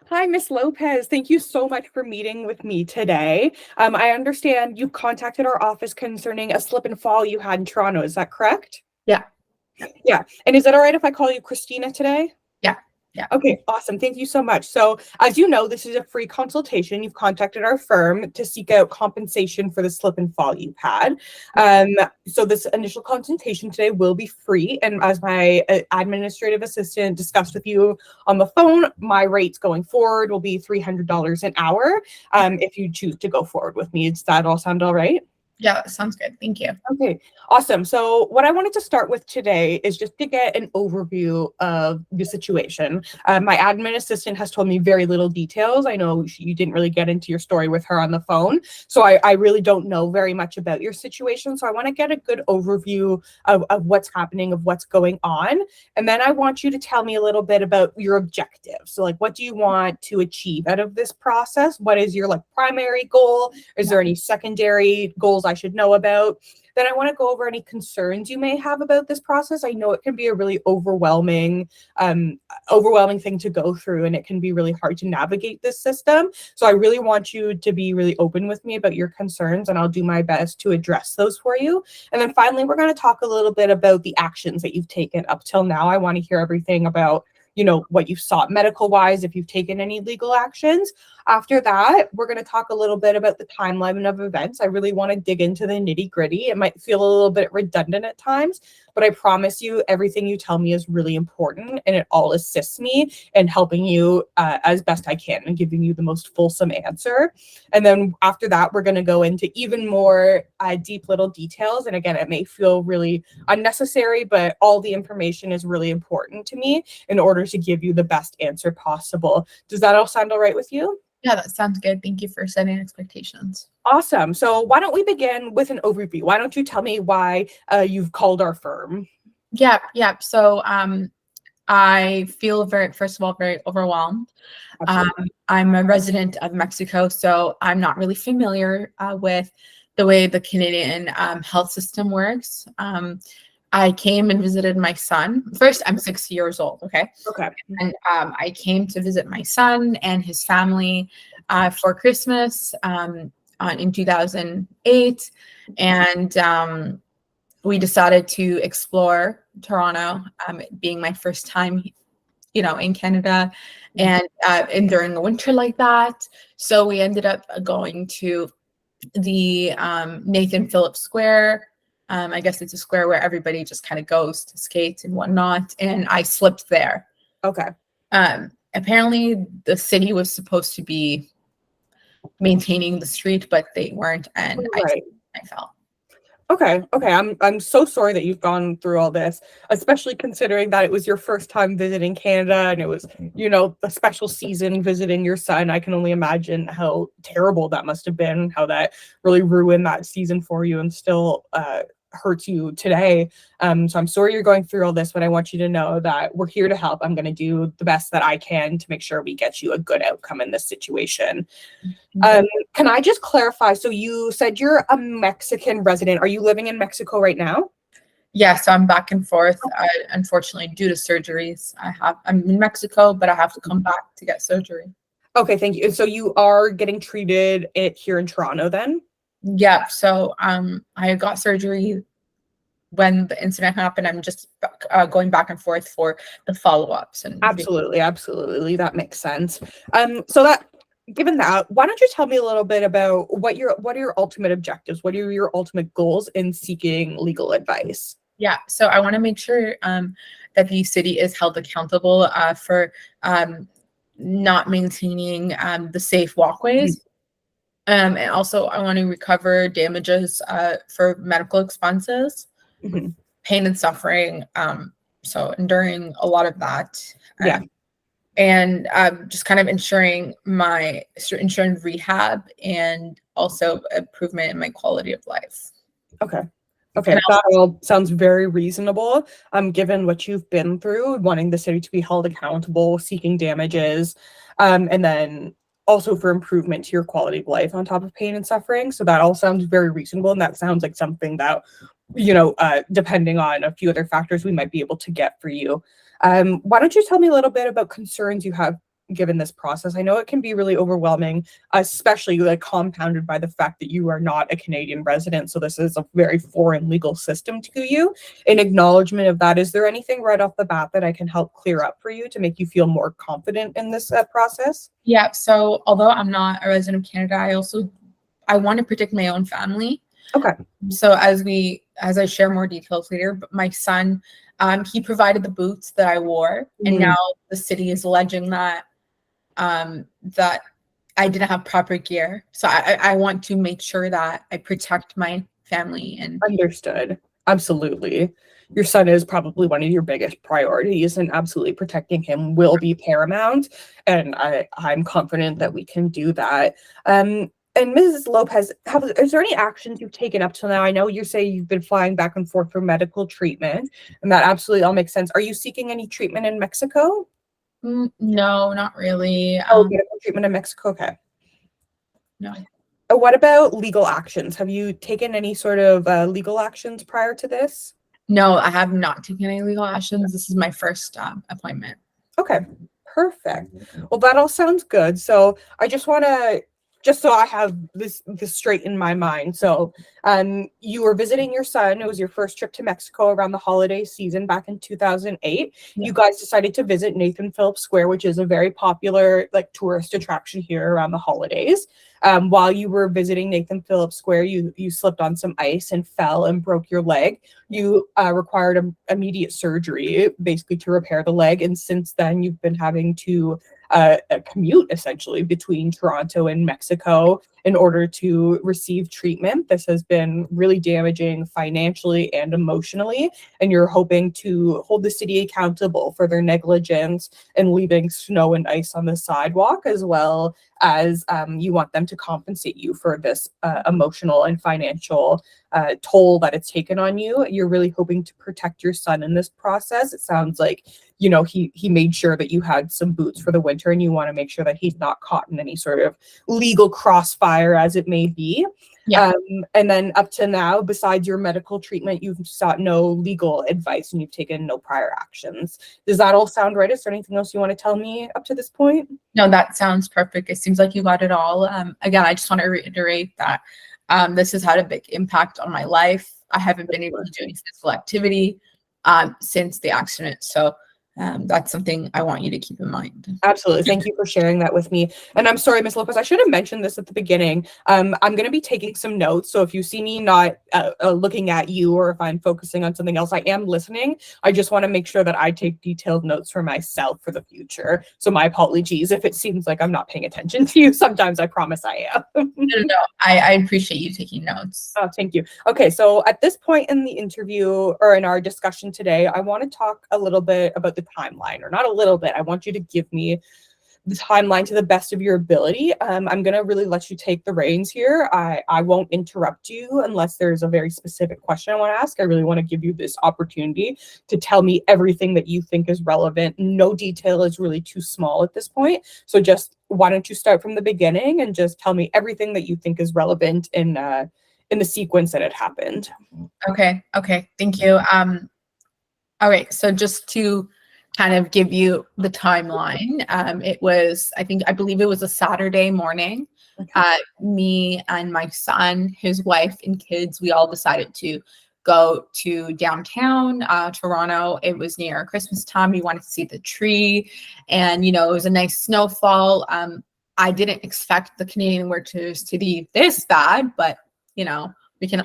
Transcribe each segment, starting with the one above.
Hi, Miss Lopez. Thank you so much for meeting with me today. I understand you've contacted our office concerning a slip and fall you had in Toronto. Is that correct? Yeah, Yeah. And is it all right if I call you Christina today? yeah, yeah. Okay, awesome. Thank you so much. So, as you know, this is a free consultation. You've contacted our firm to seek out compensation for the slip and fall you've had. Um, so, this initial consultation today will be free. And as my administrative assistant discussed with you on the phone, my rates going forward will be $300 an hour if you choose to go forward with me. Does that all sound all right? Yeah, that sounds good. Thank you. Okay, awesome. So, what I wanted to start with today is just to get an overview of the situation. My admin assistant has told me very little details. I know you didn't really get into your story with her on the phone, so I really don't know very much about your situation. So, I want to get a good overview of what's happening, of what's going on. And then I want you to tell me a little bit about your objectives. So, like, what do you want to achieve out of this process? What is your primary goal? Is there any secondary goals I should know about? Then I want to go over any concerns you may have about this process. I know it can be a really overwhelming thing to go through, and it can be really hard to navigate this system. So I really want you to be really open with me about your concerns, and I'll do my best to address those for you. And then finally, we're going to talk a little bit about the actions that you've taken up till now. I want to hear everything about what you've sought medical wise, if you've taken any legal actions. After that, we're going to talk a little bit about the timeline of events. I really want to dig into the nitty gritty. It might feel a little bit redundant at times, but I promise you everything you tell me is really important, and it all assists me in helping you as best I can and giving you the most fulsome answer. And then after that, we're going to go into even more deep little details. And again, it may feel really unnecessary, but all the information is really important to me in order to give you the best answer possible. Does that all sound all right with you? Yeah, that sounds good. Thank you for setting expectations. Awesome. So why don't we begin with an overview? Why don't you tell me why you've called our firm? Yeah. So I feel first of all, very overwhelmed. I'm a resident of Mexico, so I'm not really familiar with the way the Canadian health system works. I came and visited my son. First, I'm 6 years old, okay? Okay. And I came to visit my son and his family for Christmas in 2008. And we decided to explore Toronto, being my first time, in Canada, and during the winter like that. So we ended up going to the Nathan Phillips Square. I guess it's a square where everybody just kind of goes to skate and whatnot. And I slipped there. Okay. Apparently, the city was supposed to be maintaining the street, but they weren't, and Right. I fell. Okay. I'm so sorry that you've gone through all this, especially considering that it was your first time visiting Canada and it was, a special season visiting your son. I can only imagine how terrible that must have been, how that really ruined that season for you and still hurts you today. So I'm sorry you're going through all this, but I want you to know that we're here to help. I'm going to do the best that I can to make sure we get you a good outcome in this situation. Can I just clarify? So you said you're a Mexican resident. Are you living in Mexico right now? Yeah, so I'm back and forth. Unfortunately, due to surgeries, I'm in Mexico, but I have to come back to get surgery. Okay, thank you. And so you are getting treated here in Toronto then? Yeah, so I got surgery when the incident happened. I'm just going back and forth for the follow-ups. And absolutely, that makes sense. Given that, why don't you tell me a little bit about what are your ultimate objectives? What are your ultimate goals in seeking legal advice? Yeah, so I want to make sure that the city is held accountable for not maintaining the safe walkways. And also, I want to recover damages for medical expenses, pain and suffering. So enduring a lot of that. And just kind of ensuring rehab and also improvement in my quality of life. Okay, that all sounds very reasonable. Given what you've been through, wanting the city to be held accountable, seeking damages, and then also for improvement to your quality of life on top of pain and suffering. So that all sounds very reasonable, and that sounds like something that, depending on a few other factors, we might be able to get for you. Why don't you tell me a little bit about concerns you have given this process. I know it can be really overwhelming, especially like compounded by the fact that you are not a Canadian resident. So this is a very foreign legal system to you. In acknowledgement of that, is there anything right off the bat that I can help clear up for you to make you feel more confident in this process? Yeah. So although I'm not a resident of Canada, I want to protect my own family. Okay. So as I share more details later, but my son, he provided the boots that I wore, and now the city is alleging that that I didn't have proper gear. So I want to make sure that I protect my family. And Understood. Absolutely. Your son is probably one of your biggest priorities, and absolutely protecting him will be paramount. And I'm confident that we can do that. And Mrs. Lopez, is there any actions you've taken up till now? I know you say you've been flying back and forth for medical treatment, and that absolutely all makes sense. Are you seeking any treatment in Mexico? No, not really. Medical treatment in Mexico. Okay. No. What about legal actions? Have you taken any sort of legal actions prior to this? No, I have not taken any legal actions. This is my first appointment. Okay, perfect. Well, that all sounds good. So I just want to, just so I have this straight in my mind. So you were visiting your son. It was your first trip to Mexico around the holiday season back in 2008. Yeah. You guys decided to visit Nathan Phillips Square, which is a very popular like tourist attraction here around the holidays. While you were visiting Nathan Phillips Square, you slipped on some ice and fell and broke your leg. You required immediate surgery, basically to repair the leg. And since then, you've been having to commute essentially between Toronto and Mexico in order to receive treatment. This has been really damaging financially and emotionally, and you're hoping to hold the city accountable for their negligence and leaving snow and ice on the sidewalk, as well as you want them to compensate you for this emotional and financial toll that it's taken on you. You're really hoping to protect your son in this process. It sounds like, you know, he made sure that you had some boots for the winter, and you want to make sure that he's not caught in any sort of legal crossfire, as it may be. Yeah. And then up to now, besides your medical treatment, you've sought no legal advice and you've taken no prior actions. Does that all sound right? Is there anything else you want to tell me up to this point? No, that sounds perfect. It seems like you got it all. Again, I just want to reiterate that this has had a big impact on my life. I haven't been able to do any physical activity since the accident. So that's something I want you to keep in mind. Absolutely. Thank you for sharing that with me. And I'm sorry, Ms. Lopez, I should have mentioned this at the beginning. I'm going to be taking some notes. So if you see me not looking at you, or if I'm focusing on something else, I am listening. I just want to make sure that I take detailed notes for myself for the future. So my apologies if it seems like I'm not paying attention to you. Sometimes I promise I am. No, I appreciate you taking notes. Oh, thank you. Okay, so at this point in the interview or in our discussion today, I want to talk a little bit about the timeline, or not a little bit. I want you to give me the timeline to the best of your ability. I'm going to really let you take the reins here. I won't interrupt you unless there's a very specific question I want to ask. I really want to give you this opportunity to tell me everything that you think is relevant. No detail is really too small at this point. So just why don't you start from the beginning and just tell me everything that you think is relevant in the sequence that it happened. Okay. Thank you. All right. So just to kind of give you the timeline, I believe it was a Saturday morning. Okay. Me and my son, his wife, and kids, we all decided to go to downtown Toronto. It was near Christmas time. We wanted to see the tree, and it was a nice snowfall. I didn't expect the Canadian winters to be this bad, but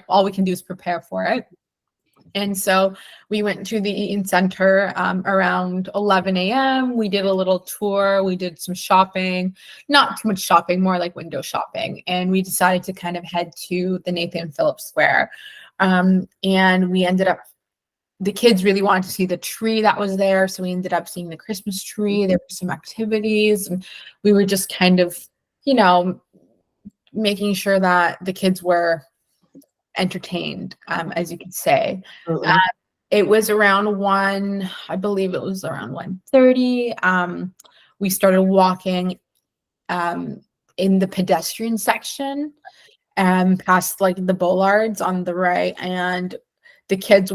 all we can do is prepare for it. And so we went to the Eaton Center around 11 a.m. We did a little tour. We did some shopping, not too much shopping, more like window shopping. And we decided to kind of head to the Nathan Phillips Square. And we ended up, the kids really wanted to see the tree that was there. So we ended up seeing the Christmas tree. There were some activities, and we were just kind of, making sure that the kids were entertained, as you could say. It was around 1:30. We started walking in the pedestrian section past like the bollards on the right, and the kids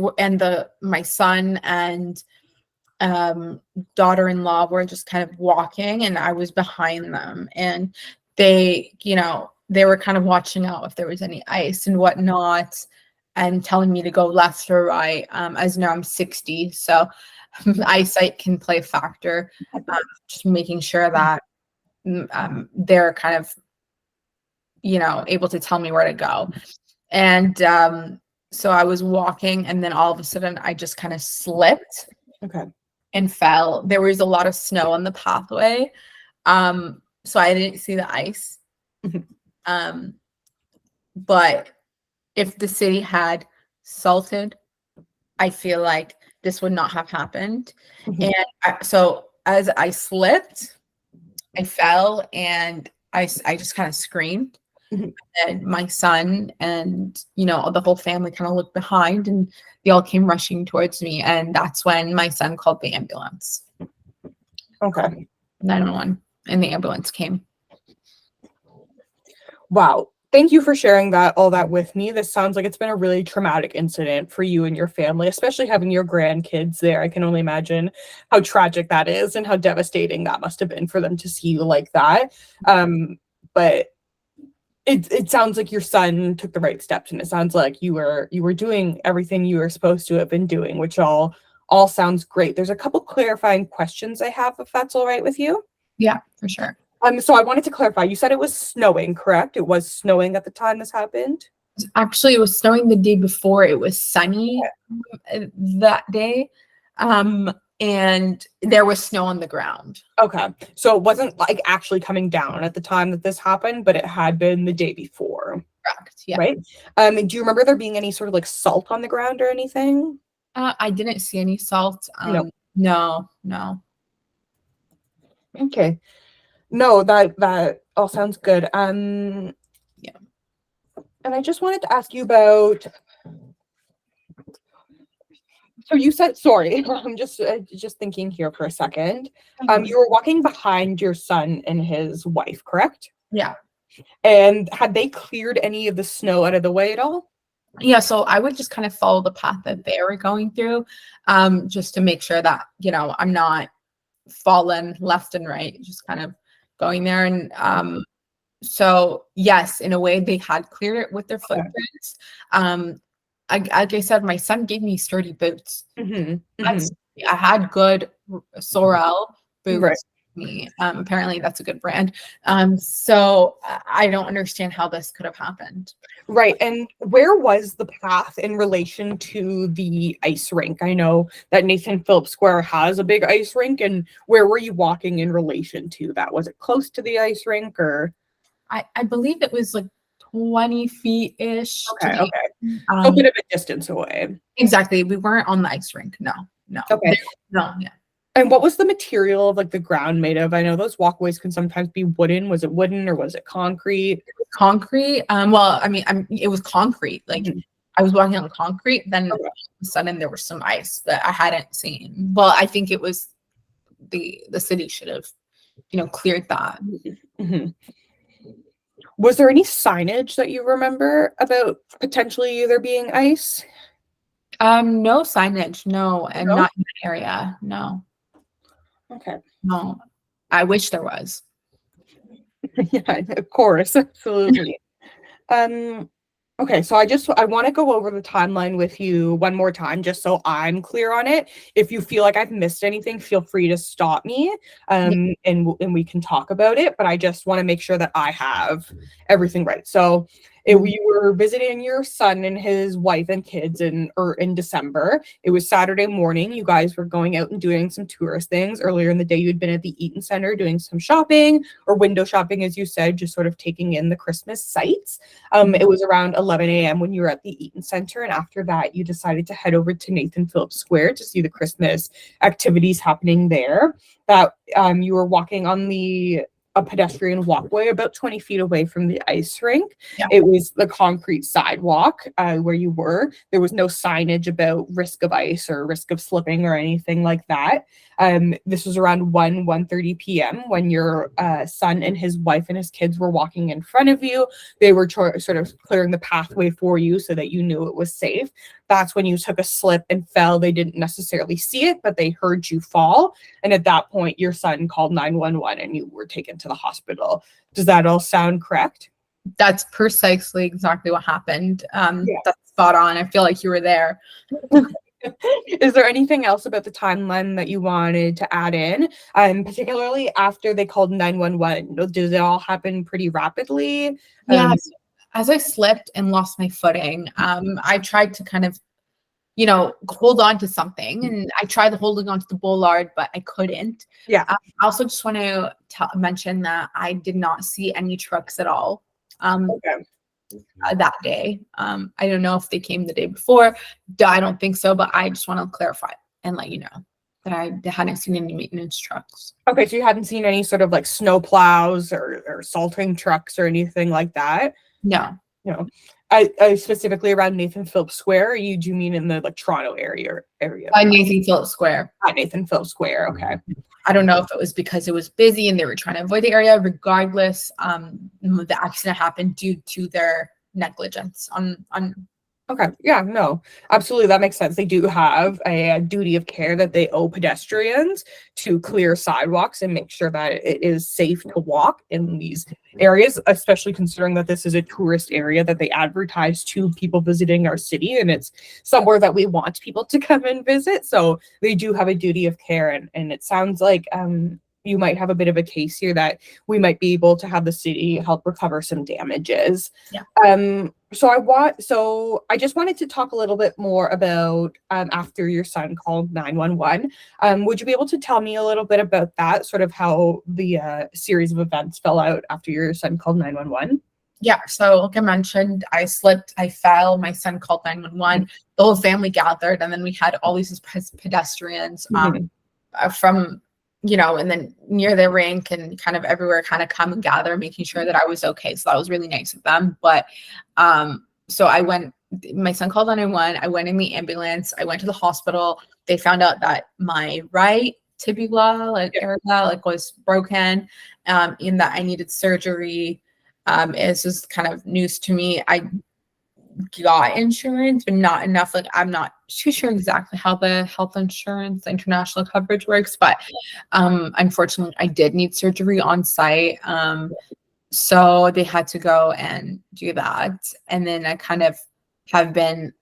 my son and daughter-in-law were just kind of walking, and I was behind them, and they, they were kind of watching out if there was any ice and whatnot, and telling me to go left or right. As you know, I'm 60, so eyesight can play a factor. Just making sure that they're kind of, able to tell me where to go. And so I was walking, and then all of a sudden I just kind of slipped. Okay. And fell. There was a lot of snow on the pathway. So I didn't see the ice. But if the city had salted, I feel like this would not have happened. And so as I slipped, I fell, and I just kind of screamed. And my son and, the whole family kind of looked behind, and they all came rushing towards me. And that's when my son called the ambulance. Okay. 911, and the ambulance came. Wow. Thank you for sharing all that with me. This sounds like it's been a really traumatic incident for you and your family, especially having your grandkids there. I can only imagine how tragic that is and how devastating that must have been for them to see you like that. But it sounds like your son took the right steps, and it sounds like you were doing everything you were supposed to have been doing, which all sounds great. There's a couple clarifying questions I have, if that's all right with you. Yeah, for sure. So I wanted to clarify. You said it was snowing, correct? It was snowing at the time this happened? Actually, it was snowing the day before. It was sunny that day. And there was snow on the ground. Okay. So it wasn't like actually coming down at the time that this happened, but it had been the day before. Correct. Yeah. Right? Do you remember there being any sort of like salt on the ground or anything? I didn't see any salt. No. Okay. No, that all sounds good. Yeah. And I just wanted to ask you about. So you said, sorry, I'm just thinking here for a second. You were walking behind your son and his wife, correct? Yeah. And had they cleared any of the snow out of the way at all? Yeah, so I would just kind of follow the path that they were going through, just to make sure that, I'm not falling left and right, just kind of going there. And so yes, in a way they had cleared it with their footprints. Like I said, my son gave me sturdy boots. I had good Sorel boots. Right. Me. Apparently that's a good brand. So I don't understand how this could have happened. Right. And where was the path in relation to the ice rink? I know that Nathan Phillips Square has a big ice rink, and where were you walking in relation to that? Was it close to the ice rink, or? I believe it was like 20 feet-ish. Okay. So a bit of a distance away. Exactly. We weren't on the ice rink. No. Okay. No, yeah. And what was the material of like the ground made of? I know those walkways can sometimes be wooden. Was it wooden or was it concrete? It was concrete. Well, I mean, it was concrete. Like I was walking on concrete. Then all of a sudden there was some ice that I hadn't seen. Well, I think it was the city should have, cleared that. Was there any signage that you remember about potentially there being ice? No signage. No, and not in the area. No. Okay. No, I wish there was. Yeah, of course, absolutely. Okay, so I want to go over the timeline with you one more time, just so I'm clear on it. If you feel like I've missed anything, feel free to stop me, and we can talk about it. But I just want to make sure that I have everything right. So we were visiting your son and his wife and kids in December. It was Saturday morning. You guys were going out and doing some tourist things. Earlier in the day, you'd been at the Eaton Center doing some shopping or window shopping, as you said, just sort of taking in the Christmas sights. It was around 11 a.m. when you were at the Eaton Center, and after that, you decided to head over to Nathan Phillips Square to see the Christmas activities happening there. That you were walking on a pedestrian walkway about 20 feet away from the ice rink. Yeah. It was the concrete sidewalk where you were. There was no signage about risk of ice or risk of slipping or anything like that. This was around 1:30 p.m. when your son and his wife and his kids were walking in front of you. They were sort of clearing the pathway for you so that you knew it was safe. that's when you took a slip and fell. They didn't necessarily see it, but they heard you fall. And at that point, your son called 911 and you were taken to the hospital. Does that all sound correct? That's precisely exactly what happened. Yeah. That's spot on. I feel like you were there. Is there anything else about the timeline that you wanted to add in? Particularly after they called 911, did it all happen pretty rapidly? Yeah. As I slipped and lost my footing, I tried to kind of, hold on to something, and I tried holding onto the bollard, but I couldn't. Yeah. I also just want to mention that I did not see any trucks at all. Okay. That day. I don't know if they came the day before. I don't think so, but I just want to clarify and let you know that I hadn't seen any maintenance trucks. Okay, so you hadn't seen any sort of like snow plows or salting trucks or anything like that? No. No. I specifically around Nathan Phillips Square, or do you mean in the like Toronto area? Nathan Phillips Square. At Nathan Phillips Square, okay. I don't know if it was because it was busy and they were trying to avoid the area. Regardless, the accident happened due to their negligence on. Okay. Yeah, no, absolutely. That makes sense. They do have a duty of care that they owe pedestrians to clear sidewalks and make sure that it is safe to walk in these areas, especially considering that this is a tourist area that they advertise to people visiting our city, and it's somewhere that we want people to come and visit. So they do have a duty of care, and it sounds like you might have a bit of a case here that we might be able to have the city help recover some damages. Yeah. So I just wanted to talk a little bit more about after your son called 911. Would you be able to tell me a little bit about that, sort of how the series of events fell out after your son called 911? Yeah, so like I mentioned, I slipped, I fell, my son called 911, the whole family gathered, and then we had all these pedestrians from, and then near the rink and kind of everywhere kind of come and gather, making sure that I was okay. So that was really nice of them. But so my son called 911, I went in the ambulance, I went to the hospital. They found out that my right tibia area was broken, in that I needed surgery. This was kind of news to me. I got insurance, but not enough. Like, I'm not too sure exactly how the health insurance international coverage works, but unfortunately I did need surgery on site. So they had to go and do that. And then I kind of have been,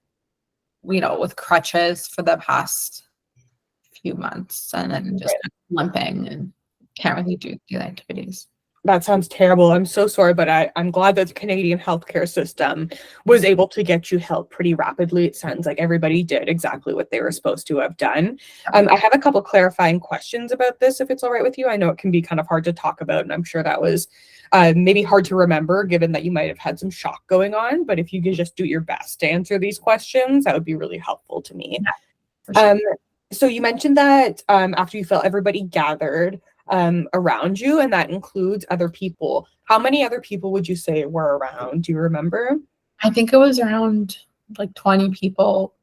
with crutches for the past few months, and then just limping and can't really do the activities. That sounds terrible. I'm so sorry, but I'm glad that the Canadian healthcare system was able to get you help pretty rapidly. It sounds like everybody did exactly what they were supposed to have done. I have a couple clarifying questions about this, if it's all right with you. I know it can be kind of hard to talk about, and I'm sure that was maybe hard to remember, given that you might have had some shock going on. But if you could just do your best to answer these questions, that would be really helpful to me. Yeah, for sure. So you mentioned that after you fell, everybody gathered around you, and that includes other people. How many other people would you say were around? Do you remember? I think it was around like 20 people.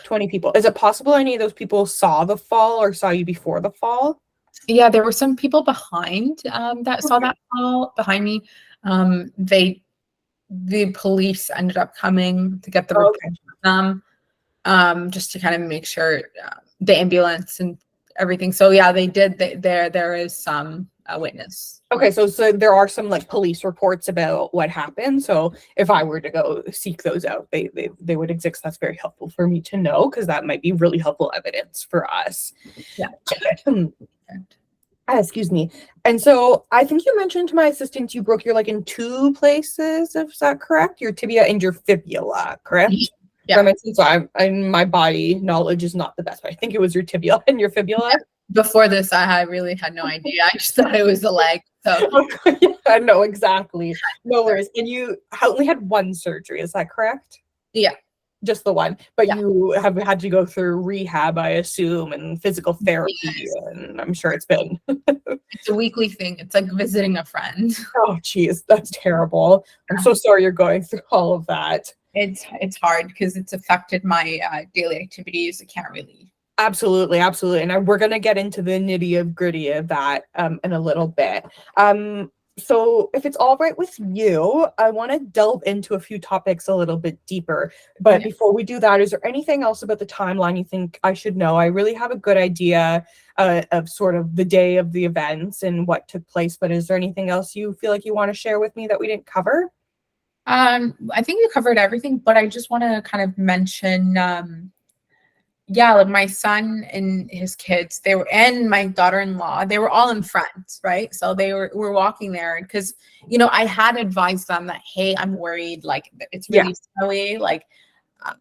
20 people. Is it possible any of those people saw the fall or saw you before the fall? Yeah, there were some people behind that saw that fall behind me. The police ended up coming to get the report from them, just to kind of make sure the ambulance and everything. So yeah, they did. There is some witness. Okay, so there are some like police reports about what happened. So if I were to go seek those out, they would exist. That's very helpful for me to know, because that might be really helpful evidence for us. Yeah. Excuse me. And so I think you mentioned to my assistant you broke your leg in two places. Is that correct? Your tibia and your fibula, correct? Yeah. So my body knowledge is not the best, but I think it was your tibia and your fibula. Yeah. Before this, I really had no idea. I just thought it was the leg. So yeah, no, exactly. No worries. And you only had one surgery, is that correct? Yeah. Just the one. But yeah. You have had to go through rehab, I assume, and physical therapy, yes. And I'm sure it's been. It's a weekly thing. It's like visiting a friend. Oh, geez, that's terrible. I'm so sorry you're going through all of that. It's hard because it's affected my daily activities. I can't really. Absolutely. And we're going to get into the nitty of gritty of that in a little bit. So if it's all right with you, I want to delve into a few topics a little bit deeper. But Yeah. before we do that, is there anything else about the timeline you think I should know? I really have a good idea of sort of the day of the events and what took place, but is there anything else you feel like you want to share with me that we didn't cover? I think you covered everything, but I just want to kind of mention, yeah, like my son and his kids, they were, and my daughter-in-law, they were all in front, right? So they were walking there because, I had advised them that, hey, I'm worried, like it's Yeah, really snowy, like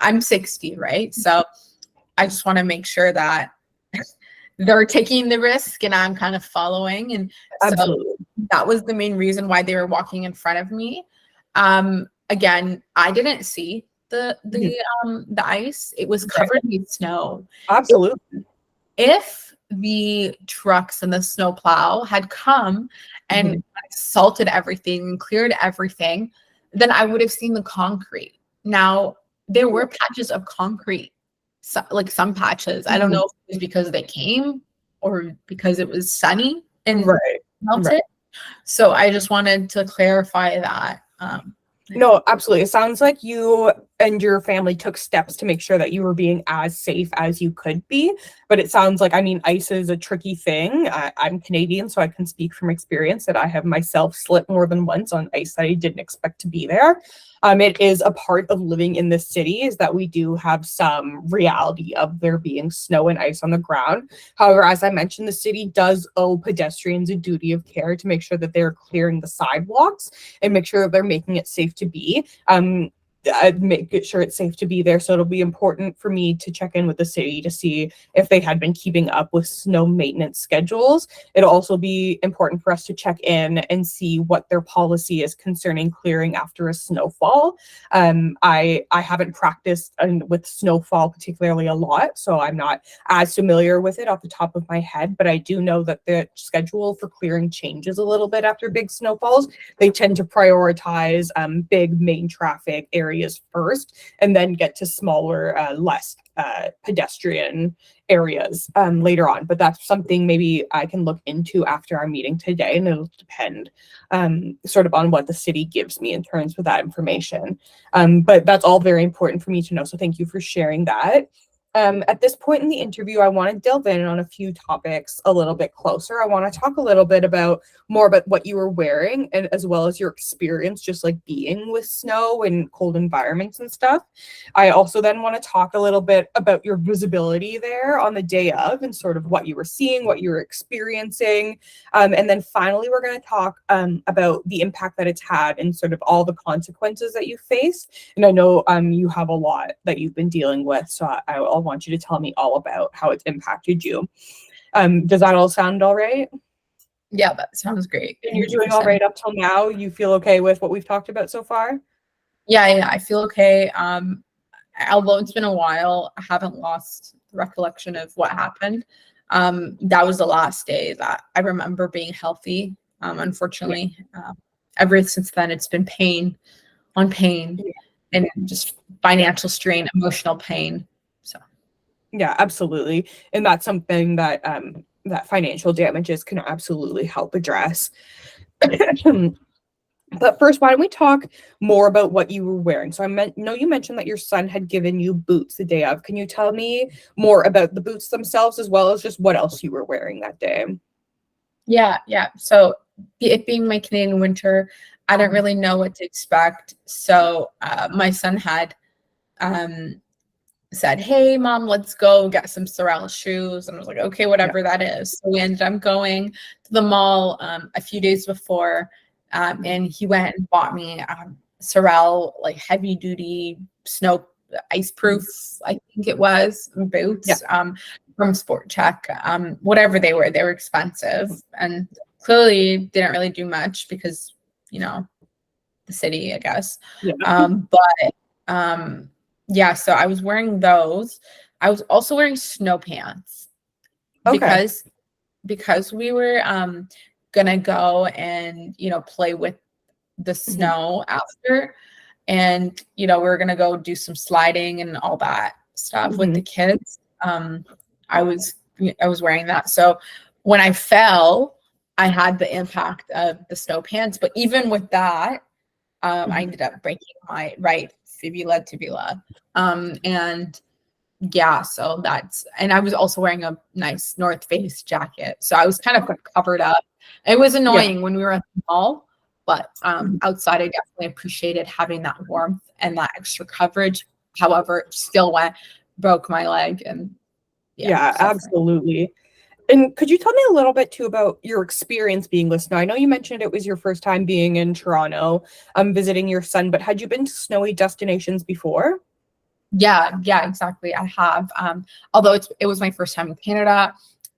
I'm 60, right? So I just want to make sure that they're taking the risk and I'm kind of following. And so absolutely. that was the main reason why they were walking in front of me. Again, I didn't see Mhm. the ice. It was Okay, covered with snow. If, absolutely. if the trucks and the snowplow had come and Mhm. salted everything and cleared everything, then I would have seen the concrete. Now, there were patches of concrete, so, like some patches. I don't Mhm. know if it was because they came or because it was sunny and Right, right. melted. So I just wanted to clarify that. Yeah. No, absolutely. It sounds like you and your family took steps to make sure that you were being as safe as you could be. But it sounds like, I mean, ice is a tricky thing. I'm Canadian, so I can speak from experience that I have myself slipped more than once on ice that I didn't expect to be there. It is a part of living in the city is that we do have some reality of there being snow and ice on the ground. However, as I mentioned, the city does owe pedestrians a duty of care to make sure that they're clearing the sidewalks and make sure that they're making it safe to be. I'd make sure it's safe to be there. So it'll be important for me to check in with the city to see if they had been keeping up with snow maintenance schedules. It'll also be important for us to check in and see what their policy is concerning clearing after a snowfall. I haven't practiced with snowfall particularly a lot, so I'm not as familiar with it off the top of my head, but I do know that the schedule for clearing changes a little bit after big snowfalls. They tend to prioritize big main traffic areas first and then get to smaller, less pedestrian areas later on. But that's something maybe I can look into after our meeting today, and it'll depend sort of on what the city gives me in terms of that information. But that's all very important for me to know. So thank you for sharing that. At this point in the interview, I want to delve in on a few topics a little bit closer. I want to talk a little bit about more about what you were wearing and as well as your experience just like being with snow and cold environments and stuff. I also then want to talk a little bit about your visibility there on the day of and sort of what you were seeing, what you were experiencing. And then finally, we're going to talk about the impact that it's had and sort of all the consequences that you faced. And I know you have a lot that you've been dealing with, so I'll want you to tell me all about how it's impacted you. Does that all sound all right? Yeah, that sounds great. And you're doing all 100%. right up till now? You feel okay with what we've talked about so far? Yeah, I feel okay. Although it's been a while, I haven't lost recollection of what happened. That was the last day that I remember being healthy. Yeah. Unfortunately, ever since then, it's been pain on pain Yeah. and just financial strain, emotional pain. So, Yeah, absolutely. And that's something that that financial damages can absolutely help address. But first, why don't we talk more about what you were wearing? So know you mentioned that your son had given you boots the day of. Can you tell me more about the boots themselves as well as just what else you were wearing that day? yeah. So, it being my Canadian winter, I didn't really know what to expect. So, my son had um, said, "Hey, mom, let's go get some Sorel shoes." And I was like, "Okay, Yeah. whatever that is." So we ended up going to the mall a few days before, and he went and bought me Sorel like heavy duty snow ice proof, I think it was, Yeah. boots from Sport Check. Whatever they were expensive and clearly didn't really do much because you know the city, I guess. Yeah. But yeah, so I was wearing those. I was also wearing snow pants Okay. because we were gonna go and play with the Mhm. snow after, and we were gonna go do some sliding and all that stuff with the Mhm. kids. I was wearing that. So when I fell, I had the impact of the snow pants. But even with that, I ended up breaking my right fibula tibula. And yeah, so and I was also wearing a nice North Face jacket. So I was kind of covered up. It was annoying when we were at the mall, but outside, I definitely appreciated having that warmth and that extra coverage. However, it still broke my leg, and Yeah, suffering. absolutely. And could you tell me a little bit too about your experience being with snow? I know you mentioned it was your first time being in Toronto, visiting your son, but had you been to snowy destinations before? Yeah, exactly. I have. Although it was my first time in Canada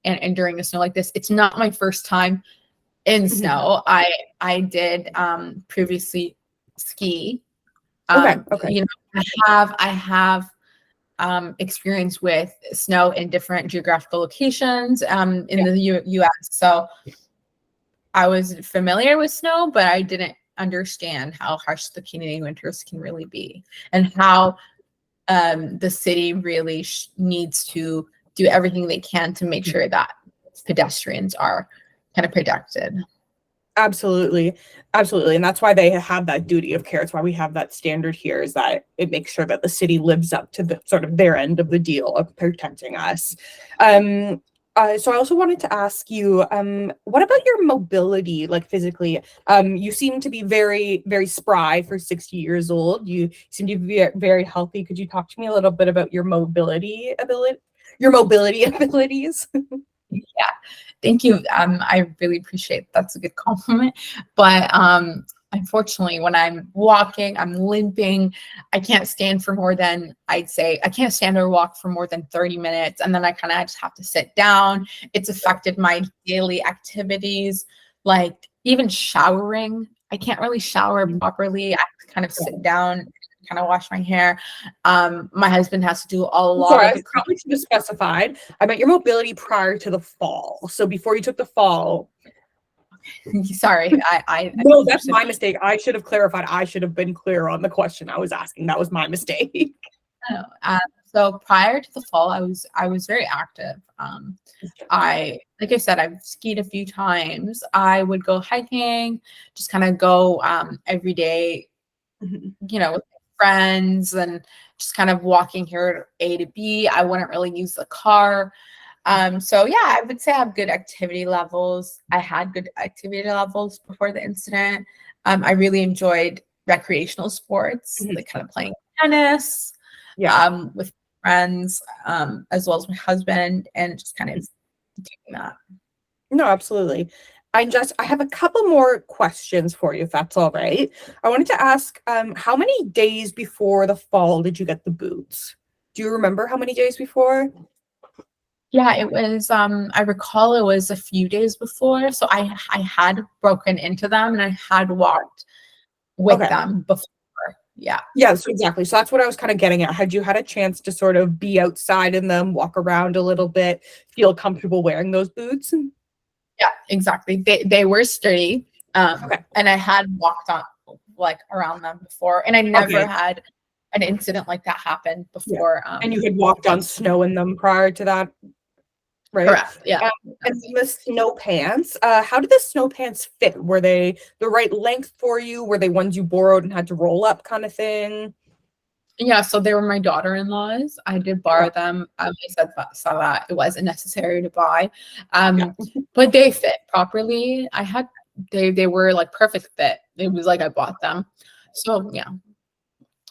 and during the snow like this, it's not my first time in snow. I did previously ski. Okay. You know, I have experience with snow in different geographical locations in the US. So I was familiar with snow, but I didn't understand how harsh the Canadian winters can really be, and how the city really needs to do everything they can to make sure that pedestrians are kind of protected. Absolutely. Absolutely. And that's why they have that duty of care. It's why we have that standard here, is that it makes sure that the city lives up to the sort of their end of the deal of protecting us. So I also wanted to ask you, what about your mobility, like physically? You seem to be very, very spry for 60 years old. You seem to be very healthy. Could you talk to me a little bit about your mobility abilities? Yeah, thank you. I really appreciate that's a good compliment. But unfortunately, when I'm walking, I'm limping. I can't stand for more than, I'd say, I can't stand or walk for more than 30 minutes. And then I kind of just have to sit down. It's affected my daily activities, like even showering. I can't really shower properly. I have to kind of sit down, kind of wash my hair. My husband has to do a lot Sorry, of I the probably should have specified. I meant your mobility prior to the fall. So before you took the fall. Sorry, I No, that's my mistake. I should have clarified. I should have been clear on the question I was asking. That was my mistake. So prior to the fall, I was very active. Like I said, I've skied a few times. I would go hiking, just kind of go every day, you know, with friends, and just kind of walking here A to B. I wouldn't really use the car. So yeah, I would say I have good activity levels. I had good activity levels before the incident. I really enjoyed recreational sports, like kind of playing tennis, with friends, as well as my husband, and just kind of doing that. No, absolutely. I have a couple more questions for you, if that's all right. I wanted to ask, how many days before the fall did you get the boots? Do you remember how many days before? Yeah, it was, I recall it was a few days before. So I had broken into them and I had walked with Okay. them before. Yeah. Yeah, so exactly. So that's what I was kind of getting at. Had you had a chance to sort of be outside in them, walk around a little bit, feel comfortable wearing those boots? Yeah, exactly. They were sturdy. Okay. And I had walked on like around them before, and I never Okay. had an incident like that happen Yeah. before. And you had walked on snow in them prior to that, right? Correct. Yeah. And the snow pants, how did the snow pants fit? Were they the right length for you? Were they ones you borrowed and had to roll up kind of thing? Yeah, so they were my daughter-in-law's. I did borrow them. I saw that it wasn't necessary to buy. Yeah. But they fit properly. They were like perfect fit. It was like I bought them. So yeah,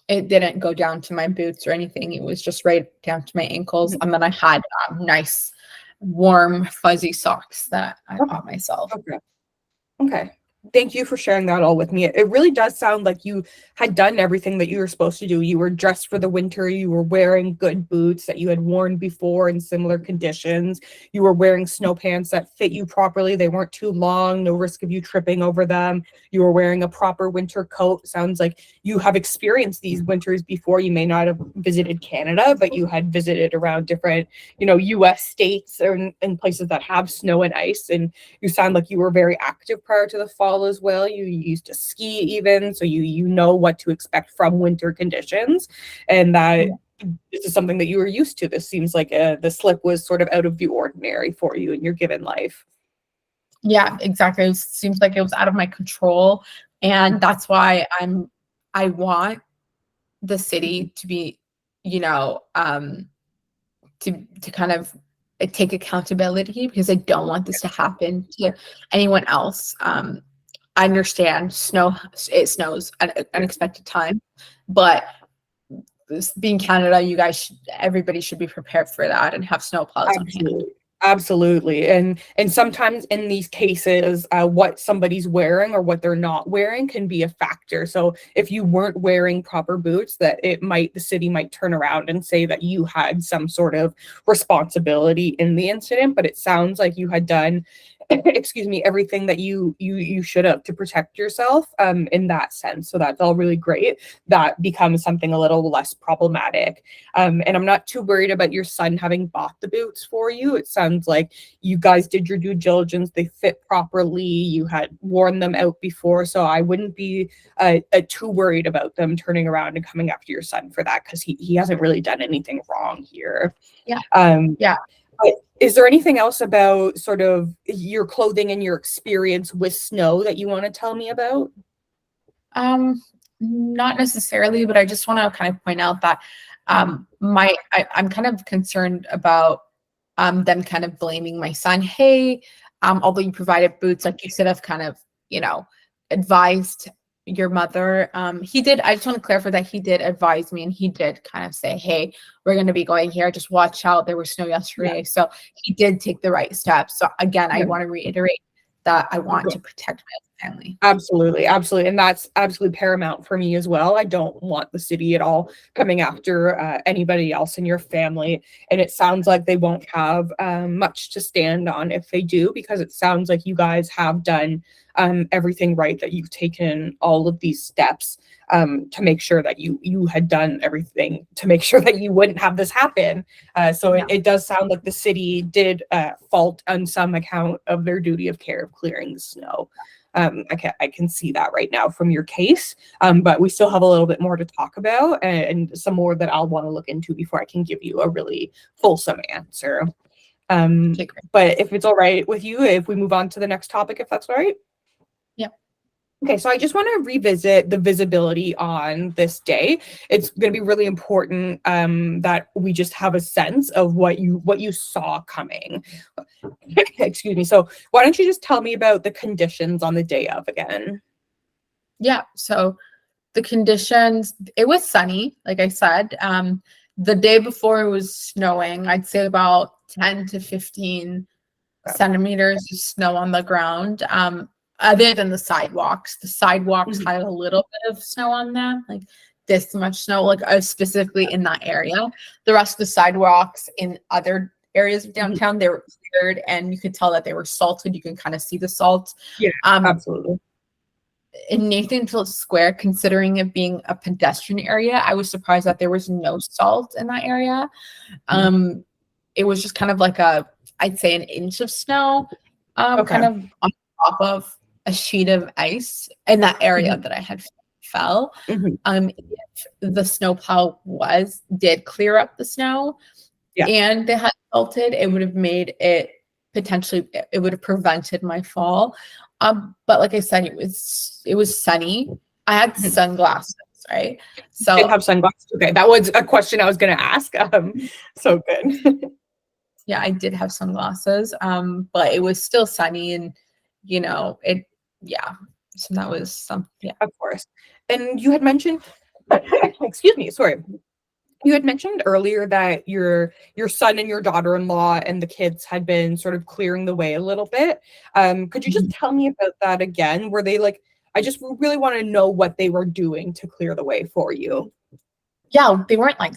it didn't go down to my boots or anything. It was just right down to my ankles. And then I had nice, warm, fuzzy socks that I bought myself. Okay. Okay. Thank you for sharing that all with me. It really does sound like you had done everything that you were supposed to do. You were dressed for the winter. You were wearing good boots that you had worn before in similar conditions. You were wearing snow pants that fit you properly. They weren't too long, no risk of you tripping over them. You were wearing a proper winter coat. Sounds like you have experienced these winters before. You may not have visited Canada, but you had visited around different, US states and places that have snow and ice. And you sound like you were very active prior to the fall as well. You used to ski even, so you know what to expect from winter conditions, and that this is something that you were used to. This seems like the slip was sort of out of the ordinary for you in your given life. Yeah, exactly. It seems like it was out of my control. And that's why I want the city to be, you know, to kind of take accountability, because I don't want this to happen to anyone else. I understand it snows at unexpected time, but being Canada, everybody should be prepared for that and have snow plows on hand. Absolutely. Absolutely. And sometimes in these cases, what somebody's wearing or what they're not wearing can be a factor. So if you weren't wearing proper boots, the city might turn around and say that you had some sort of responsibility in the incident, but it sounds like you had done excuse me, everything that you should have to protect yourself in that sense. So that's all really great. That becomes something a little less problematic. And I'm not too worried about your son having bought the boots for you. It sounds like you guys did your due diligence. They fit properly. You had worn them out before. So I wouldn't be too worried about them turning around and coming after your son for that, because he hasn't really done anything wrong here. Yeah. Yeah. But is there anything else about sort of your clothing and your experience with snow that you want to tell me about? Not necessarily, but I just want to kind of point out that I'm kind of concerned about them kind of blaming my son. Hey, although you provided boots, like you should have kind of, advised your mother. He did. I just want to clarify that he did advise me, and he did kind of say, hey, we're going to be going here. Just watch out. There was snow yesterday. Yeah. So he did take the right steps. So again, I want to reiterate that I want to protect my family. Absolutely. Absolutely. And that's absolutely paramount for me as well. I don't want the city at all coming after anybody else in your family. And it sounds like they won't have much to stand on if they do, because it sounds like you guys have done everything right, that you've taken all of these steps to make sure that you had done everything to make sure that you wouldn't have this happen. It does sound like the city did fault on some account of their duty of care of clearing the snow. I can see that right now from your case, but we still have a little bit more to talk about, and some more that I'll want to look into before I can give you a really fulsome answer. But if it's all right with you, if we move on to the next topic, if that's all right. Yep. Okay, so I just want to revisit the visibility on this day. It's going to be really important that we just have a sense of what you saw coming. Excuse me. So why don't you just tell me about the conditions on the day of again? Yeah. So the conditions, it was sunny, like I said. The day before it was snowing. I'd say about 10 to 15 centimeters of snow on the ground. Other than the sidewalks had a little bit of snow on them, like this much snow, like specifically in that area. The rest of the sidewalks in other areas of downtown, they were cleared, and you could tell that they were salted. You can kind of see the salt. Yeah, absolutely. In Nathanville Square, considering it being a pedestrian area, I was surprised that there was no salt in that area. It was just kind of like I'd say an inch of snow, kind of on top of a sheet of ice in that area that I had fell. If the snowplow did clear up the snow, and they had salted, it would have made it it would have prevented my fall. But like I said, it was sunny. I had sunglasses, right? So I have sunglasses. Okay, that was a question I was going to ask. So good. Yeah, I did have sunglasses. But it was still sunny, and so that was something. Yeah, of course. And you had mentioned, excuse me, sorry. You had mentioned earlier that your son and your daughter-in-law and the kids had been sort of clearing the way a little bit. Could you just tell me about that again? Were they like, I just really want to know what they were doing to clear the way for you. Yeah, they weren't like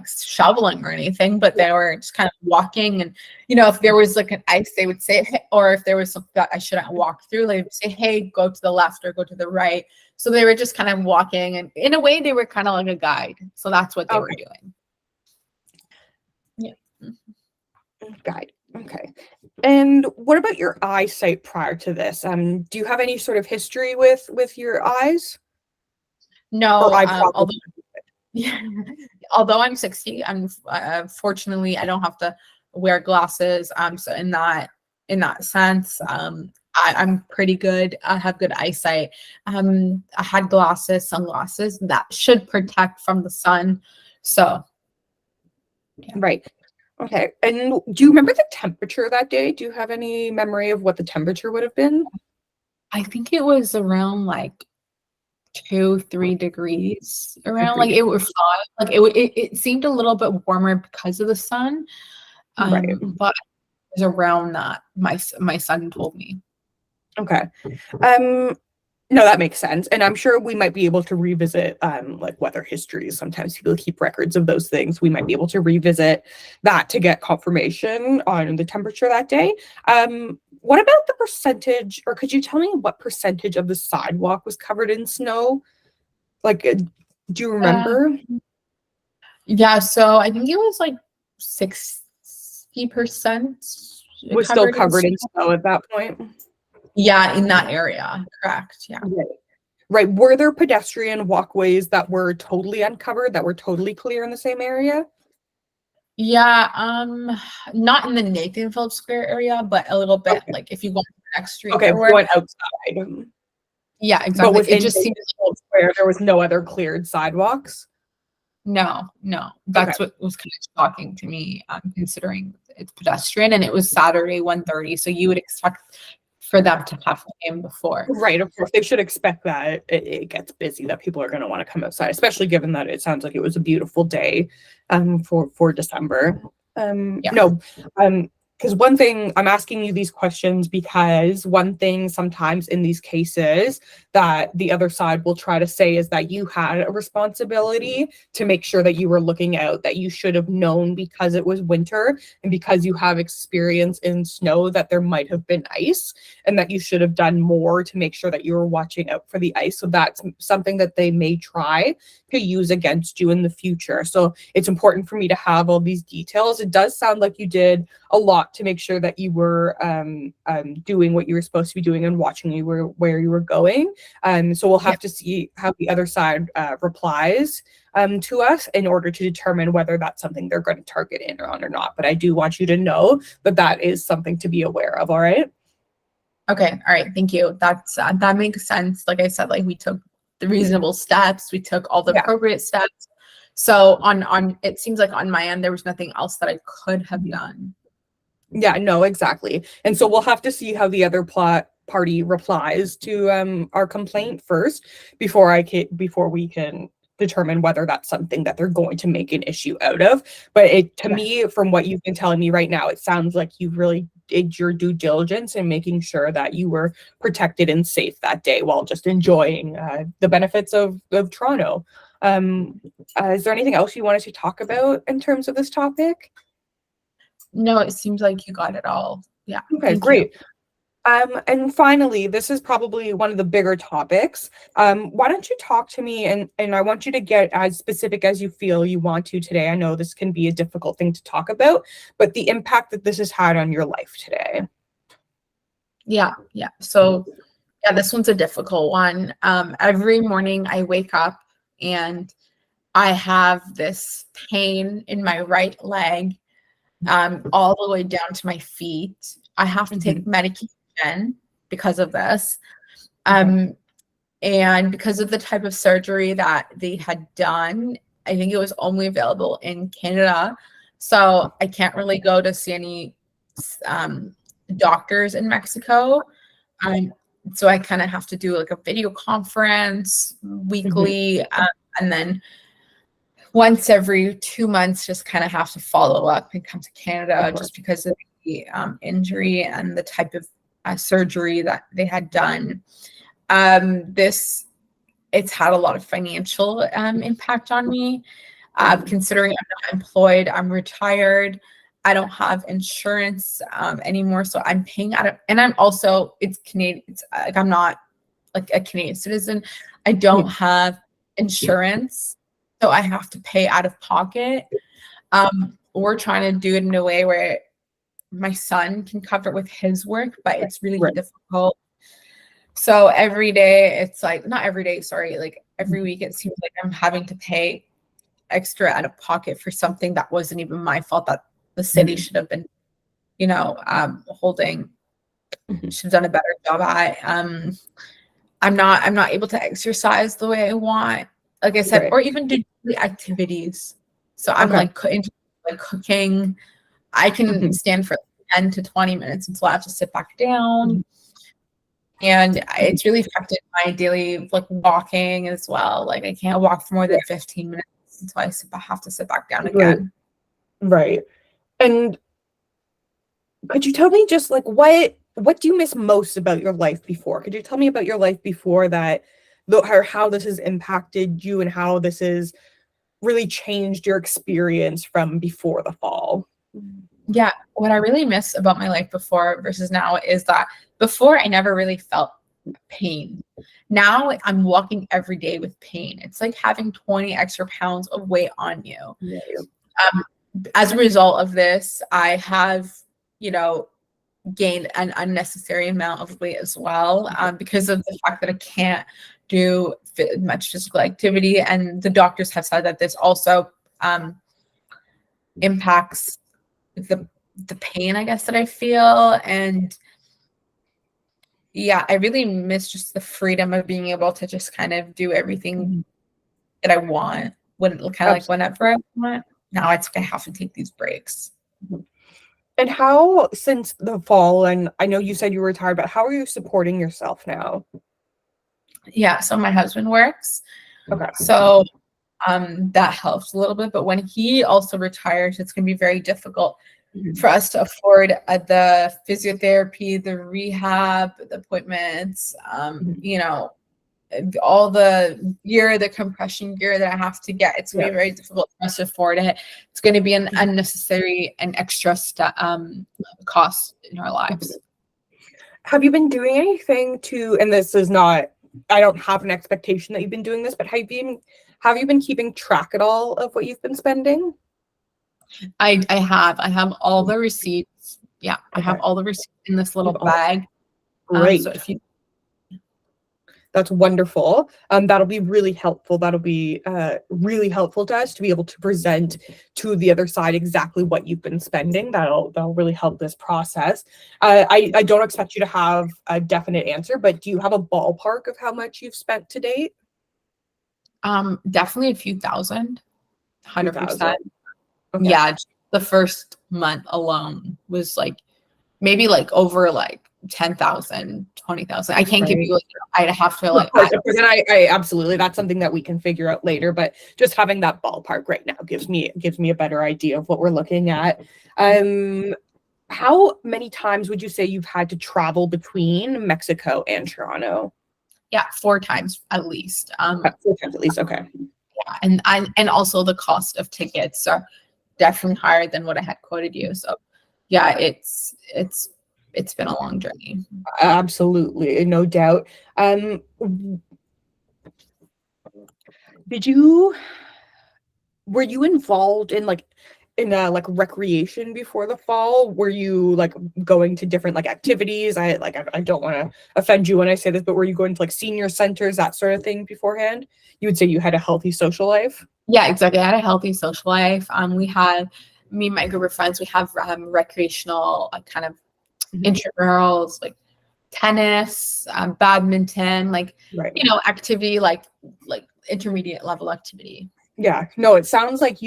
shoveling or anything, but they were just kind of walking. And if there was like an ice, they would say, hey, or if there was something that I shouldn't walk through, they would say, hey, go to the left or go to the right. So they were just kind of walking, and in a way they were kind of like a guide. So that's what they were doing. Yeah. Guide. Okay. And what about your eyesight prior to this? Do you have any sort of history with your eyes? No. Although I'm 60, fortunately I don't have to wear glasses. So in that in that sense. I'm pretty good. I have good eyesight. I had sunglasses that should protect from the sun. So, yeah. Right. Okay. And do you remember the temperature that day? Do you have any memory of what the temperature would have been? I think it was around like 2-3 degrees around. Like Agreed. it was fine. Like it seemed a little bit warmer because of the sun. Right. But it was around that. My son told me. Okay. No, that makes sense. And I'm sure we might be able to revisit like weather histories. Sometimes people keep records of those things. We might be able to revisit that to get confirmation on the temperature that day. What about the percentage, or could you tell me what percentage of the sidewalk was covered in snow? Like, do you remember? Yeah, so I think it was like 60% Was still covered in covered in snow. snow at that point? Yeah, in that area. Correct. Yeah. Right. Right. Were there pedestrian walkways that were totally uncovered, that were totally clear in the same area? Yeah, not in the Nathan Phillips Square area, but a little bit Okay. like if you go to the next street Okay, there we were. went outside. Yeah, But exactly. It within just seemed Phillips Square, there was no other cleared sidewalks? no. Okay. That's what was kind of shocking to me, considering it's pedestrian and it was Saturday 1:30, so you would expect for them to have came before. Right, of course. They should expect that it gets busy, that people are going to want to come outside, especially given that it sounds like it was a beautiful day for December. Yeah. No, because one thing I'm asking you these questions, because one thing sometimes in these cases that the other side will try to say is that you had a responsibility to make sure that you were looking out, that you should have known because it was winter and because you have experience in snow that there might have been ice, and that you should have done more to make sure that you were watching out for the ice. So that's something that they may try to use against you in the future. So it's important for me to have all these details. It does sound like you did a lot to make sure that you were doing what you were supposed to be doing and watching where you were going. So we'll have to see how the other side replies to us in order to determine whether that's something they're going to target in on or not. But I do want you to know that that is something to be aware of. All right. Okay. All right. Thank you. That makes sense. Like I said, like we took the reasonable steps. We took all the appropriate steps. So on it seems like on my end, there was nothing else that I could have done. Yeah, no, exactly. And so we'll have to see how the other party replies to our complaint first before we can determine whether that's something that they're going to make an issue out of. But to me, from what you've been telling me right now, it sounds like you've really did your due diligence in making sure that you were protected and safe that day while just enjoying the benefits of Toronto. Is there anything else you wanted to talk about in terms of this topic? No, it seems like you got it all. Yeah. Okay, great. And finally, this is probably one of the bigger topics. Why don't you talk to me, and I want you to get as specific as you feel you want to today. I know this can be a difficult thing to talk about, but the impact that this has had on your life today. Yeah. So yeah, this one's a difficult one. Every morning I wake up and I have this pain in my right leg, all the way down to my feet. I have to take medication because of this. And because of the type of surgery that they had done, I think it was only available in Canada. So I can't really go to see any doctors in Mexico. So I kind of have to do like a video conference weekly. And then once every 2 months, just kind of have to follow up and come to Canada just because of the injury and the type of surgery that they had done. It's had a lot of financial impact on me. Considering I'm not employed, I'm retired, I don't have insurance anymore, so I'm paying out of, and I'm also, it's Canadian, it's like I'm not like a Canadian citizen. I don't have insurance, so I have to pay out of pocket. We're trying to do it in a way where my son can cover it with his work, but it's really difficult. So every day, it's like, not every day, sorry, like every week, it seems like I'm having to pay extra out of pocket for something that wasn't even my fault, that the city should have been holding. Mhm. Should have done a better job at. I'm not able to exercise the way I want, like I said, Right. or even do daily activities. So I'm Okay. into cooking. I can Mhm. stand for 10 to 20 minutes until I have to sit back down. Mhm. And it's really affected my daily walking as well. Like I can't walk for more than 15 minutes until I have to sit back down Right. again. Right. And could you tell me just like what do you miss most about your life before? Could you tell me about your life before that, or how this has impacted you and how this has really changed your experience from before the fall? Yeah, what I really miss about my life before versus now is that before I never really felt pain. Now I'm walking every day with pain. It's like having 20 extra pounds of weight on you. Right. Um, as a result of this, I have, gained an unnecessary amount of weight as well, because of the fact that I can't do much physical activity. And the doctors have said that this also impacts the pain, I guess, that I feel. And yeah, I really miss just the freedom of being able to just kind of do everything Mhm. that I want when kind of like Absolutely. whenever I want. Now it's I have to take these breaks. And how, since the fall, and I know you said you were retired, but how are you supporting yourself now? Yeah, so my husband works. Okay. So that helps a little bit. But when he also retires, it's going to be very difficult Mhm. for us to afford the physiotherapy, the rehab, the appointments, Mhm. all the compression gear that I have to get. It's going Yeah. to be very difficult for us to afford it. It's going to be an unnecessary and extra cost in our lives. Have you been doing anything to, and this is not, I don't have an expectation that you've been doing this, but have you been keeping track at all of what you've been spending? I have all the receipts. Yeah, I have Okay. all the receipts in this little You've all bag. So Great. if you That's wonderful. That'll be really helpful. That'll be really helpful to us to be able to present to the other side exactly what you've been spending. That'll really help this process. I don't expect you to have a definite answer, but do you have a ballpark of how much you've spent to date? definitely a few thousand, Few thousand. 100%. Okay. Yeah, just the first month alone was maybe over 10,000, 20,000. I can't give Right. you I'd have to Of course, add of course, and I absolutely, that's something that we can figure out later, but just having that ballpark right now gives me a better idea of what we're looking at. Um, how many times would you say you've had to travel between Mexico and Toronto? yeah, 4 times at least. 4 times at least. Okay. Yeah, and also the cost of tickets are definitely higher than what I had quoted you. So yeah, it's been a long journey. Absolutely, no doubt. Did you were you involved in like recreation before the fall? Were you like going to different like activities? I don't want to offend you when I say this, but were you going to like senior centers, that sort of thing beforehand? You would say you had a healthy social life? Yeah, exactly. I had a healthy social life. We had me and my group of friends. We have recreational kind of Mhm. intramurals, like tennis, badminton, Right. activity like intermediate level activity. Yeah. No, it sounds like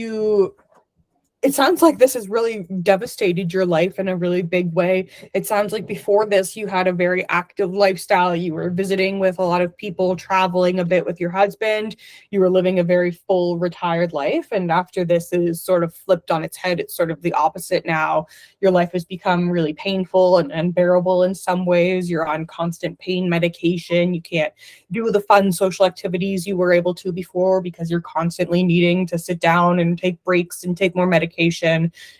this has really devastated your life in a really big way. It sounds like before this, you had a very active lifestyle. You were visiting with a lot of people, traveling a bit with your husband. You were living a very full, retired life. And after this is sort of flipped on its head, it's sort of the opposite now. Your life has become really painful and unbearable in some ways. You're on constant pain medication. You can't do the fun social activities you were able to before because you're constantly needing to sit down and take breaks and take more medication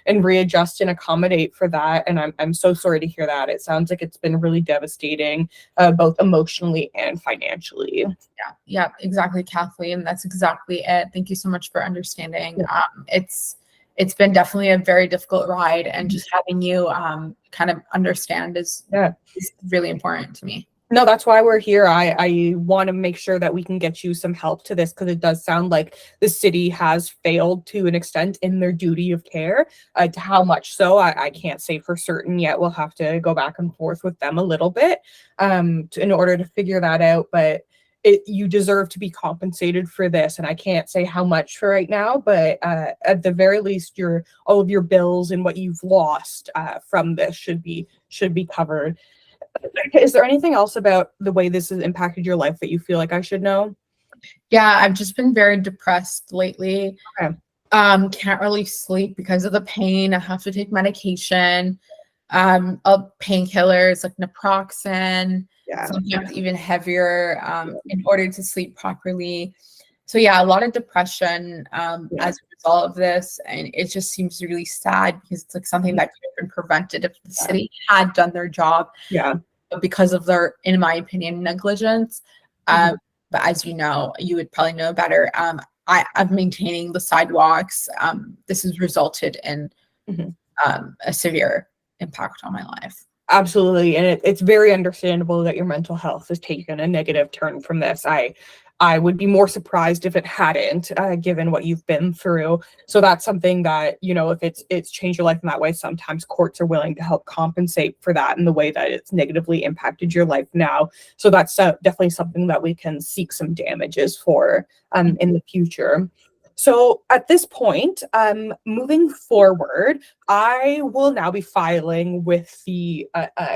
and readjust and accommodate for that. And I'm so sorry to hear that. It sounds like it's been really devastating, both emotionally and financially. Yeah, exactly, Kathleen. That's exactly it. Thank you so much for understanding. Yeah. It's been definitely a very difficult ride, and just having you kind of understand is Yeah. is really important to me. No, that's why we're here. I want to make sure that we can get you some help to this, because it does sound like the city has failed to an extent in their duty of care. To how much so, I can't say for certain yet. We'll have to go back and forth with them a little bit in order to figure that out. But you deserve to be compensated for this, and I can't say how much for right now. But at the very least, all of your bills and what you've lost from this should be covered. Is there anything else about the way this has impacted your life that you feel like I should know? Yeah, I've just been very depressed lately. Okay. Can't really sleep because of the pain. I have to take medication, painkillers like naproxen, Yeah. sometimes even heavier, in order to sleep properly. So yeah, a lot of depression as a result of this, and it just seems really sad because it's like something that could have been prevented if the city had done their job. Yeah. But because of their, in my opinion, negligence. But as you know, you would probably know better. I'm maintaining the sidewalks. This has resulted in a severe impact on my life. Absolutely. And it's very understandable that your mental health has taken a negative turn from this. I would be more surprised if it hadn't, given what you've been through. So that's something that, if it's changed your life in that way, sometimes courts are willing to help compensate for that in the way that it's negatively impacted your life now. So that's definitely something that we can seek some damages for in the future. So at this point, moving forward, I will now be filing with the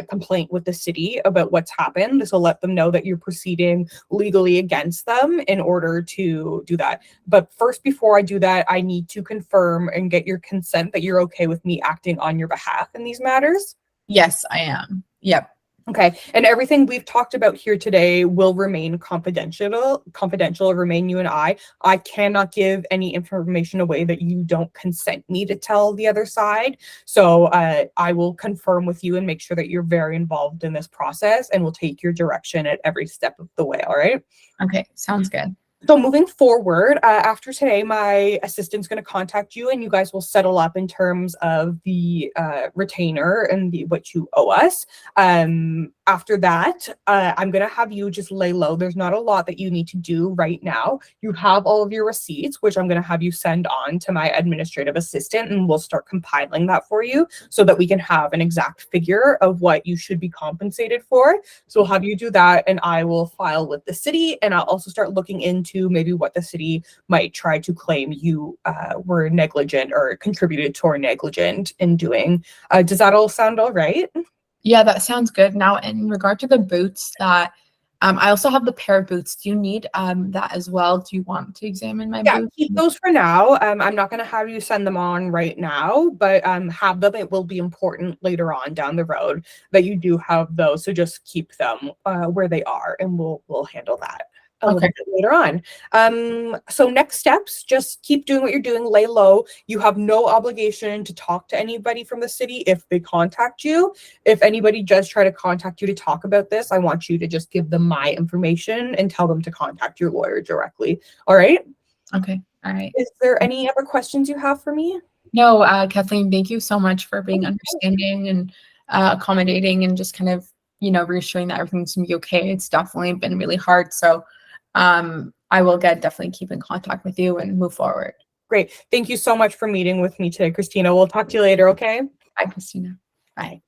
complaint with the city about what's happened. This will let them know that you're proceeding legally against them in order to do that. But first, before I do that, I need to confirm and get your consent that you're okay with me acting on your behalf in these matters. Yes, I am. Yep. Okay, and everything we've talked about here today will remain confidential, remain you and I. I cannot give any information away that you don't consent me to tell the other side. So I will confirm with you and make sure that you're very involved in this process, and will take your direction at every step of the way, all right? Okay, sounds good. So moving forward, after today, my assistant's going to contact you, and you guys will settle up in terms of the retainer and what you owe us. After that, I'm going to have you just lay low. There's not a lot that you need to do right now. You have all of your receipts, which I'm going to have you send on to my administrative assistant, and we'll start compiling that for you so that we can have an exact figure of what you should be compensated for. So we'll have you do that, and I will file with the city, and I'll also start looking into maybe what the city might try to claim you were negligent or contributed toward negligent in doing. Does that all sound all right? Yeah, that sounds good. Now, in regard to the boots that I also have the pair of boots. Do you need that as well? Do you want to examine my boots? Keep those for now. I'm not going to have you send them on right now, but have them. It will be important later on down the road that you do have those. So just keep them where they are, and we'll handle that a little bit later on. So next steps, just keep doing what you're doing, lay low. You have no obligation to talk to anybody from the city if they contact you. If anybody does try to contact you to talk about this, I want you to just give them my information and tell them to contact your lawyer directly. All right? Okay. All right. Is there any other questions you have for me? No, Kathleen, thank you so much for being understanding and accommodating and just kind of, reassuring that everything's gonna be okay. It's definitely been really hard. So I will definitely keep in contact with you and move forward. Great. Thank you so much for meeting with me today, Christina. We'll talk to you later, okay? Bye, Christina. Bye.